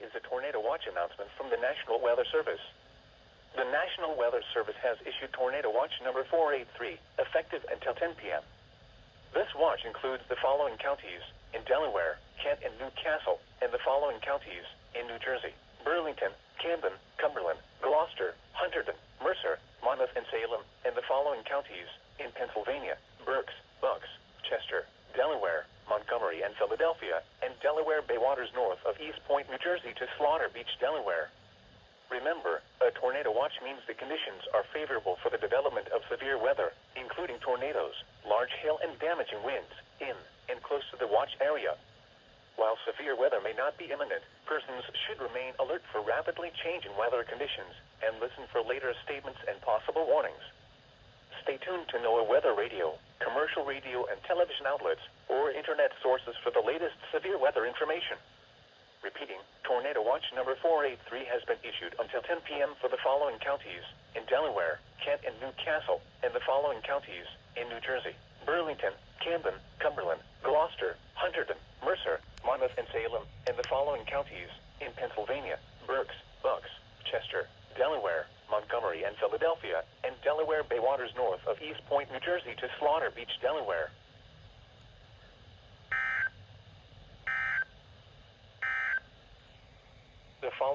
is a tornado watch announcement from the National Weather Service. The National Weather Service has issued tornado watch number 483, effective until 10 p.m. This watch includes the following counties in Delaware, Kent, and Newcastle, and the following counties in New Jersey: Burlington, Camden, Cumberland, Gloucester, Hunterdon, Mercer, Monmouth, and Salem, and the following counties in Pennsylvania: Berks, Bucks, Chester, Delaware, Montgomery, and Philadelphia, and Delaware Bay waters north of East Point, New Jersey to Slaughter Beach, Delaware. Remember, a tornado watch means the conditions are favorable for the development of severe weather, including tornadoes, large hail, and damaging winds in and close to the watch area. While severe weather may not be imminent, persons should remain alert for rapidly changing weather conditions and listen for later statements and possible warnings. Stay tuned to NOAA Weather Radio, commercial radio and television outlets, or internet sources for the latest severe weather information. Repeating, tornado watch number 483 has been issued until 10 p.m. for the following counties in Delaware, Kent, and Newcastle, and the following counties in New Jersey: Burlington, Camden, Cumberland, Gloucester, Hunterdon, Mercer, Monmouth, and Salem, and the following counties in Pennsylvania: Berks, Bucks, Chester, Delaware, Montgomery, and Philadelphia, and Delaware Bay waters north of East Point, New Jersey to Slaughter Beach, Delaware. The following